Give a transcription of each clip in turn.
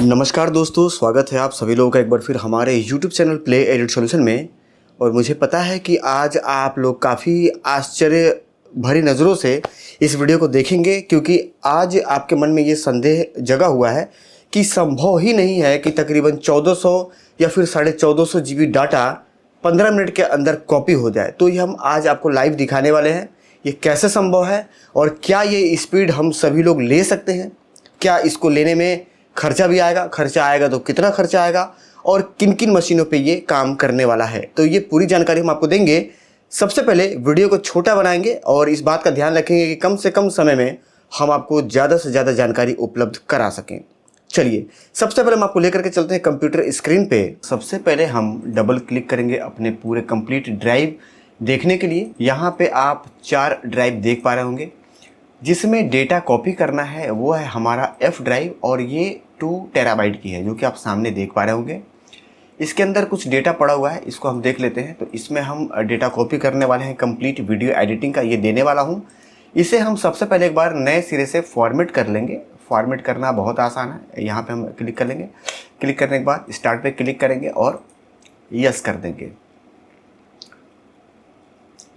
नमस्कार दोस्तों, स्वागत है आप सभी लोगों का एक बार फिर हमारे YouTube channel play edit solution में। और मुझे पता है कि आज आप लोग काफ़ी आश्चर्य भरी नज़रों से इस वीडियो को देखेंगे, क्योंकि आज आपके मन में ये संदेह जगा हुआ है कि संभव ही नहीं है कि तकरीबन 1400 या फिर 1450 GB डाटा 15 मिनट के अंदर कॉपी हो जाए। तो ये हम आज आपको लाइव दिखाने वाले हैं, ये कैसे संभव है और क्या ये स्पीड हम सभी लोग ले सकते हैं। क्या इसको लेने में खर्चा भी आएगा, खर्चा आएगा तो कितना खर्चा आएगा और किन किन मशीनों पे ये काम करने वाला है। तो ये पूरी जानकारी हम आपको देंगे। सबसे पहले वीडियो को छोटा बनाएंगे और इस बात का ध्यान रखेंगे कि कम से कम समय में हम आपको ज़्यादा से ज़्यादा जानकारी उपलब्ध करा सकें। चलिए, सबसे पहले हम आपको लेकर के चलते हैं कंप्यूटर स्क्रीन पे। सबसे पहले हम डबल क्लिक करेंगे अपने पूरे कंप्लीट ड्राइव देखने के लिए। यहाँ पे आप 4 ड्राइव देख पा रहे होंगे। जिसमें डेटा कॉपी करना है वो है हमारा F ड्राइव और ये 2 टेराबाइट की है, जो कि आप सामने देख पा रहे होंगे। इसके अंदर कुछ डेटा पड़ा हुआ है, इसको हम देख लेते हैं। तो इसमें हम डेटा कॉपी करने वाले हैं, कंप्लीट वीडियो एडिटिंग का ये देने वाला हूँ। इसे हम सबसे पहले एक बार नए सिरे से फॉर्मेट कर लेंगे। फॉर्मेट करना बहुत आसान है। यहाँ पे हम क्लिक कर लेंगे। क्लिक करने के बाद स्टार्ट पे क्लिक करेंगे और यस कर देंगे।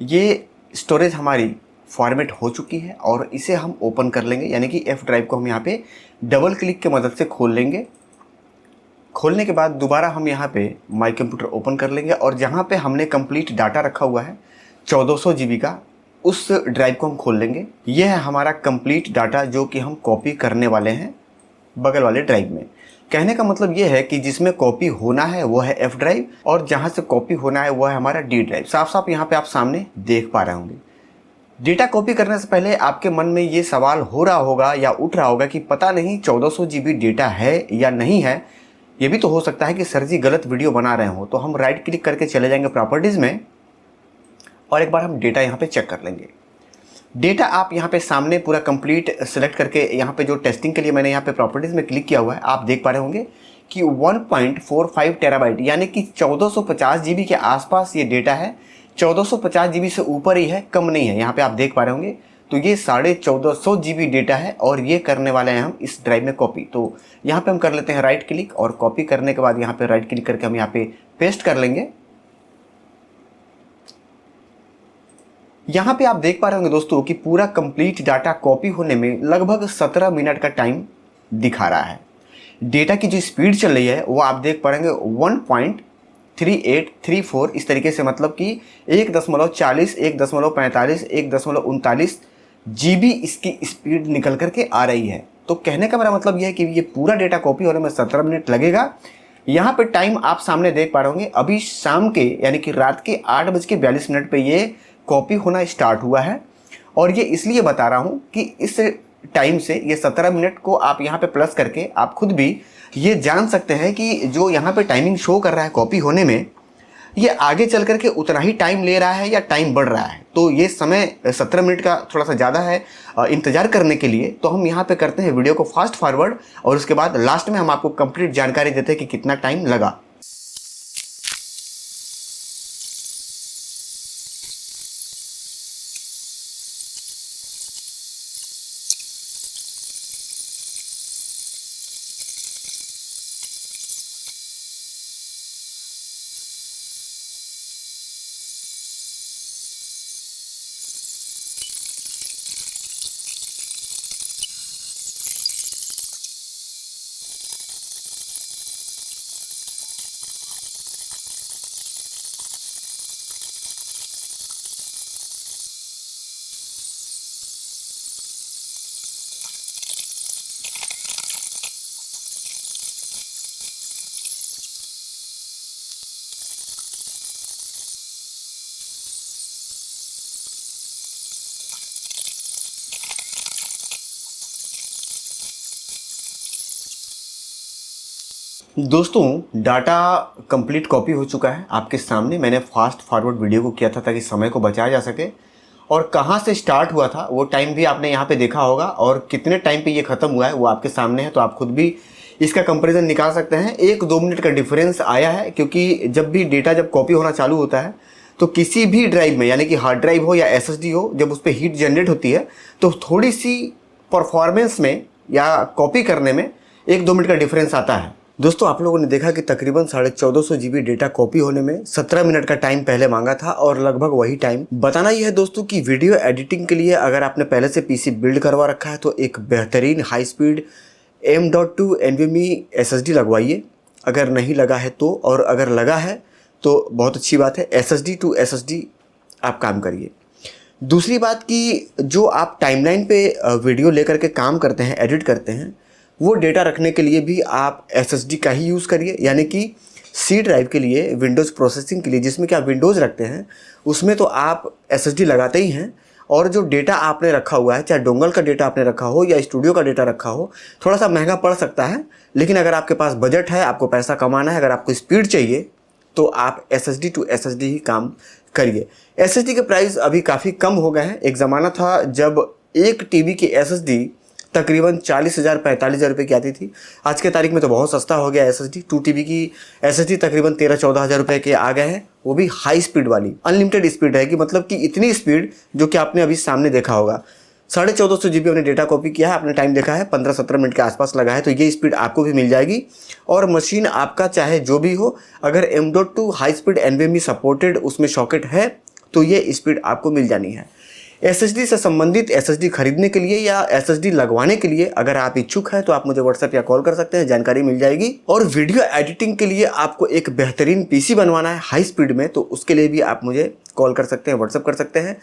ये स्टोरेज हमारी फॉर्मेट हो चुकी है और इसे हम ओपन कर लेंगे, यानी कि F ड्राइव को हम यहाँ पे डबल क्लिक की मदद से खोल लेंगे। खोलने के बाद दोबारा हम यहाँ पे माई कंप्यूटर ओपन कर लेंगे और जहाँ पे हमने कंप्लीट डाटा रखा हुआ है 1400 GB का, उस ड्राइव को हम खोल लेंगे। यह है हमारा कंप्लीट डाटा जो कि हम कॉपी करने वाले हैं बगल वाले ड्राइव में। कहने का मतलब ये है कि जिसमें कॉपी होना है वो है F ड्राइव और जहाँ से कॉपी होना है वो है हमारा D ड्राइव। साफ साफ यहाँ पे आप सामने देख पा रहे होंगे। डेटा कॉपी करने से पहले आपके मन में ये सवाल हो रहा होगा या उठ रहा होगा कि पता नहीं 1400 GB डेटा है या नहीं है। ये भी तो हो सकता है कि सर जी गलत वीडियो बना रहे हो। तो हम राइट क्लिक करके चले जाएंगे प्रॉपर्टीज़ में और एक बार हम डेटा यहाँ पे चेक कर लेंगे। डेटा आप यहाँ पे सामने पूरा कंप्लीट सेलेक्ट करके यहाँ पे जो टेस्टिंग के लिए मैंने यहाँ पे प्रॉपर्टीज़ में क्लिक किया हुआ है, आप देख पा रहे होंगे कि 1.45 टेराबाइट यानी कि 1450 GB के आसपास ये डेटा है। 1450 GB से ऊपर ही है, कम नहीं है। यहाँ पे आप देख पा रहे होंगे। तो ये 1450 GB डेटा है और ये करने वाले हैं हम इस ड्राइव में कॉपी। तो यहाँ पे हम कर लेते हैं राइट क्लिक और कॉपी करने के बाद यहाँ पे राइट क्लिक करके हम यहाँ पे पेस्ट कर लेंगे। यहाँ पे आप देख पा रहे होंगे दोस्तों कि पूरा कंप्लीट डाटा कॉपी होने में लगभग 17 मिनट का टाइम दिखा रहा है। डेटा की जो स्पीड चल रही है वो आप देख पा रहे होंगे 1.3834 इस तरीके से, मतलब कि 1.40, 1.45, 1.39 GB इसकी स्पीड निकल करके आ रही है। तो कहने का मेरा मतलब यह है कि ये पूरा डेटा कॉपी होने में 17 मिनट लगेगा। यहाँ पे टाइम आप सामने देख पा रहे होंगे, अभी शाम के यानी कि रात के 8:42 पे ये कॉपी होना स्टार्ट हुआ है। और ये इसलिए बता रहा हूँ कि इस टाइम से ये 17 मिनट को आप यहाँ पे प्लस करके आप खुद भी ये जान सकते हैं कि जो यहाँ पे टाइमिंग शो कर रहा है कॉपी होने में, ये आगे चल करके उतना ही टाइम ले रहा है या टाइम बढ़ रहा है। तो ये समय 17 मिनट का थोड़ा सा ज़्यादा है इंतज़ार करने के लिए। तो हम यहाँ पे करते हैं वीडियो को फास्ट फॉरवर्ड और उसके बाद लास्ट में हम आपको कंप्लीट जानकारी देते हैं कि कितना टाइम लगा। दोस्तों, डाटा कंप्लीट कॉपी हो चुका है आपके सामने। मैंने फास्ट फॉरवर्ड वीडियो को किया था ताकि समय को बचाया जा सके। और कहाँ से स्टार्ट हुआ था वो टाइम भी आपने यहाँ पे देखा होगा और कितने टाइम पे ये ख़त्म हुआ है वो आपके सामने है। तो आप खुद भी इसका कंपैरिजन निकाल सकते हैं। 1-2 मिनट का डिफरेंस आया है, क्योंकि जब भी डेटा जब कॉपी होना चालू होता है तो किसी भी ड्राइव में, यानी कि हार्ड ड्राइव हो या SSD हो, जब उस पर हीट जनरेट होती है तो थोड़ी सी परफॉर्मेंस में या कॉपी करने में 1-2 मिनट का डिफरेंस आता है। दोस्तों आप लोगों ने देखा कि तकरीबन 1450 GB डेटा कॉपी होने में 17 मिनट का टाइम पहले मांगा था और लगभग वही टाइम बताना ही है दोस्तों कि वीडियो एडिटिंग के लिए अगर आपने पहले से पीसी बिल्ड करवा रखा है तो एक बेहतरीन high speed M.2 NVMe SSD लगवाइए, अगर नहीं लगा है तो, और अगर लगा है तो बहुत अच्छी बात है, SSD to SSD आप काम करिए। दूसरी बात कि जो आप टाइमलाइन पे वीडियो लेकर के काम करते हैं, एडिट करते हैं, वो डेटा रखने के लिए भी आप SSD का ही यूज़ करिए, यानी कि C ड्राइव के लिए, विंडोज़ प्रोसेसिंग के लिए जिसमें कि आप विंडोज़ रखते हैं उसमें तो आप SSD लगाते ही हैं, और जो डेटा आपने रखा हुआ है, चाहे डोंगल का डेटा आपने रखा हो या स्टूडियो का डेटा रखा हो, थोड़ा सा महंगा पड़ सकता है, लेकिन अगर आपके पास बजट है, आपको पैसा कमाना है, अगर आपको स्पीड चाहिए तो आप SSD to SSD ही काम करिए। SSD के प्राइस अभी काफ़ी कम हो गए हैं। एक ज़माना था जब 1 TB की SSD तकरीबन 40,000 45,000 रुपये की आती थी। आज के तारीख में तो बहुत सस्ता हो गया SSD। 2 TB की SSD तकरीबन 13-14 हज़ार रुपये के आ गए हैं, वो भी हाई स्पीड वाली, अनलिमिटेड स्पीड रहेगी, मतलब कि इतनी स्पीड जो कि आपने अभी सामने देखा होगा। 1450 GB हमने डेटा कॉपी किया है, आपने टाइम देखा है 15-17 मिनट के आसपास लगा है, तो ये स्पीड आपको भी मिल जाएगी। और मशीन आपका चाहे जो भी हो, अगर M.2 high speed NVMe supported उसमें सॉकेट है तो ये स्पीड आपको मिल जानी है। SSD से संबंधित SSD खरीदने के लिए या SSD लगवाने के लिए अगर आप इच्छुक हैं तो आप मुझे व्हाट्सएप या कॉल कर सकते हैं, जानकारी मिल जाएगी। और वीडियो एडिटिंग के लिए आपको एक बेहतरीन PC बनवाना है हाई स्पीड में, तो उसके लिए भी आप मुझे कॉल कर सकते हैं, व्हाट्सएप कर सकते हैं।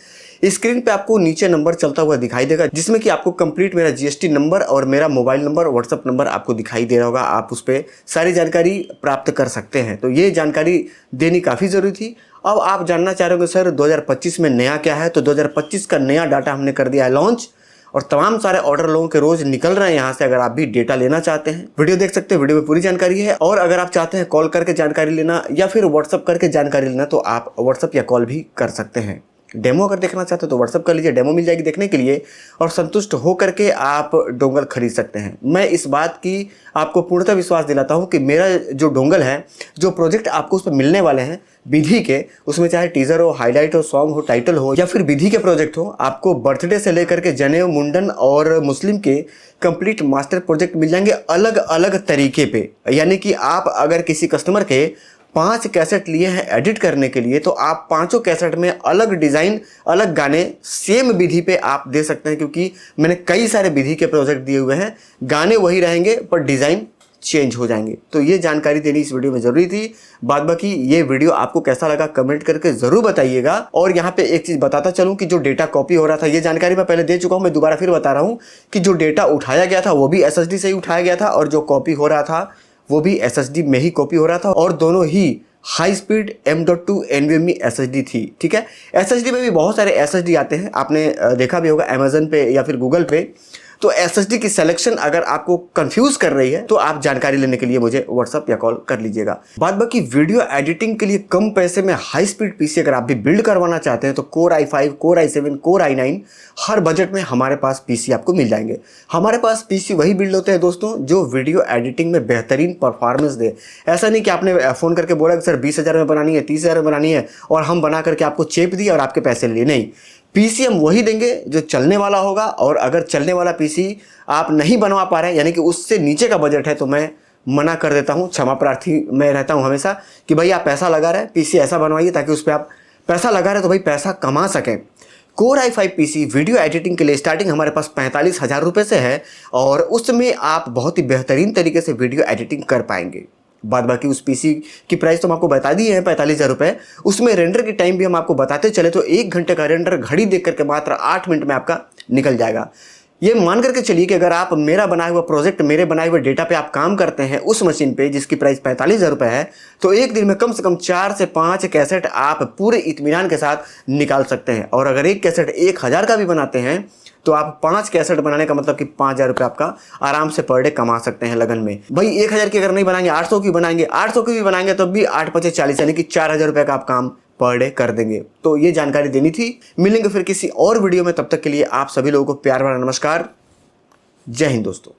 स्क्रीन पे आपको नीचे नंबर चलता हुआ दिखाई देगा, जिसमें कि आपको कंप्लीट मेरा GST नंबर और मेरा मोबाइल नंबर, व्हाट्सएप नंबर आपको दिखाई दे रहा होगा। आप उस पर सारी जानकारी प्राप्त कर सकते हैं। तो ये जानकारी देनी काफ़ी ज़रूरी थी। अब आप जानना चाह रहे हो सर 2025 में नया क्या है, तो 2025 का नया डाटा हमने कर दिया है लॉन्च, और तमाम सारे ऑर्डर लोगों के रोज निकल रहे हैं यहाँ से। अगर आप भी डेटा लेना चाहते हैं, वीडियो देख सकते हैं, वीडियो में पूरी जानकारी है। और अगर आप चाहते हैं कॉल करके जानकारी लेना या फिर व्हाट्सअप करके जानकारी लेना, तो आप व्हाट्सअप या कॉल भी कर सकते हैं। डेमो अगर देखना चाहते हो तो व्हाट्सअप कर लीजिए, डेमो मिल जाएगी देखने के लिए, और संतुष्ट हो करके आप डोंगल खरीद सकते हैं। मैं इस बात की आपको पूर्णतः विश्वास दिलाता हूं कि मेरा जो डोंगल है, जो प्रोजेक्ट आपको उस पर मिलने वाले हैं विधि के, उसमें चाहे टीजर हो, हाईलाइट हो, सॉन्ग हो, टाइटल हो, या फिर विधि के प्रोजेक्ट हो, आपको बर्थडे से लेकर के जनेऊ, मुंडन और मुस्लिम के कंप्लीट मास्टर प्रोजेक्ट मिल जाएंगे अलग अलग तरीके पे। यानी कि आप अगर किसी कस्टमर के 5 कैसेट लिए हैं एडिट करने के लिए, तो आप 5 कैसेट में अलग डिज़ाइन, अलग गाने सेम विधि पे आप दे सकते हैं, क्योंकि मैंने कई सारे विधि के प्रोजेक्ट दिए हुए हैं। गाने वही रहेंगे पर डिज़ाइन चेंज हो जाएंगे। तो ये जानकारी देनी इस वीडियो में ज़रूरी थी। बाद बाकी ये वीडियो आपको कैसा लगा कमेंट करके ज़रूर बताइएगा। और यहाँ पे एक चीज़ बताता चलूँ कि जो डेटा कॉपी हो रहा था, ये जानकारी मैं पहले दे चुका हूँ, मैं दोबारा फिर बता रहा हूँ कि जो डेटा उठाया गया था वो भी SSD से ही उठाया गया था, और जो कॉपी हो रहा था वो भी SSD में ही कॉपी हो रहा था, और दोनों ही high speed M.2 NVMe SSD थी। ठीक है, SSD में भी बहुत सारे SSD आते हैं, आपने देखा भी होगा Amazon पे या फिर गूगल पे। तो SSD की सिलेक्शन अगर आपको कंफ्यूज कर रही है तो आप जानकारी लेने के लिए मुझे व्हाट्सअप या कॉल कर लीजिएगा। बाद बाकी वीडियो एडिटिंग के लिए कम पैसे में हाई स्पीड PC अगर आप भी बिल्ड करवाना चाहते हैं तो Core i5, Core i7, Core i9 हर बजट में हमारे पास PC आपको मिल जाएंगे। हमारे पास PC वही बिल्ड होते हैं दोस्तों जो वीडियो एडिटिंग में बेहतरीन परफॉर्मेंस दे। ऐसा नहीं कि आपने फ़ोन करके बोला कि सर 20,000 में बनानी है, 30,000 में बनानी है, और हम बना करके आपको चेप दिए और आपके पैसे लिए। नहीं, PC हम वही देंगे जो चलने वाला होगा। और अगर चलने वाला PC आप नहीं बनवा पा रहे हैं, यानी कि उससे नीचे का बजट है, तो मैं मना कर देता हूं, क्षमा प्रार्थी मैं रहता हूं हमेशा कि भाई आप पैसा लगा रहे हैं, PC ऐसा बनवाइए ताकि उस पर आप पैसा लगा रहे हैं तो भाई पैसा कमा सकें। Core i5 PC video editing के लिए स्टार्टिंग हमारे पास 45,000 रुपये से है, और उसमें आप बहुत ही बेहतरीन तरीके से वीडियो एडिटिंग कर पाएंगे। बाद बाकी उस PC की प्राइस तो हम आपको बता दिए हैं 45,000 रुपये। उसमें रेंडर की टाइम भी हम आपको बताते चले तो 1 घंटे का रेंडर घड़ी देख करके मात्र 8 मिनट में आपका निकल जाएगा। ये मान करके चलिए कि अगर आप मेरा बनाया हुआ प्रोजेक्ट, मेरे बनाए हुए डेटा पे आप काम करते हैं उस मशीन पे जिसकी प्राइस 45,000 रुपये है, तो एक दिन में कम से कम 4 से 5 कैसेट आप पूरे इत्मीनान के साथ निकाल सकते हैं। और अगर एक कैसेट 1,000 का भी बनाते हैं तो आप 5 कैसेट बनाने का मतलब कि 5,000 रुपये आपका आराम से पर डे कमा सकते हैं लगन में। भाई 1,000 की अगर नहीं बनाएंगे, 800 की बनाएंगे, 800 की भी बनाएंगे तो भी 8 5 40 यानी कि 4,000 रुपये का आप काम पर डे कर देंगे। तो ये जानकारी देनी थी। मिलेंगे फिर किसी और वीडियो में, तब तक के लिए आप सभी लोगों को प्यार भरा नमस्कार। जय हिंद दोस्तों।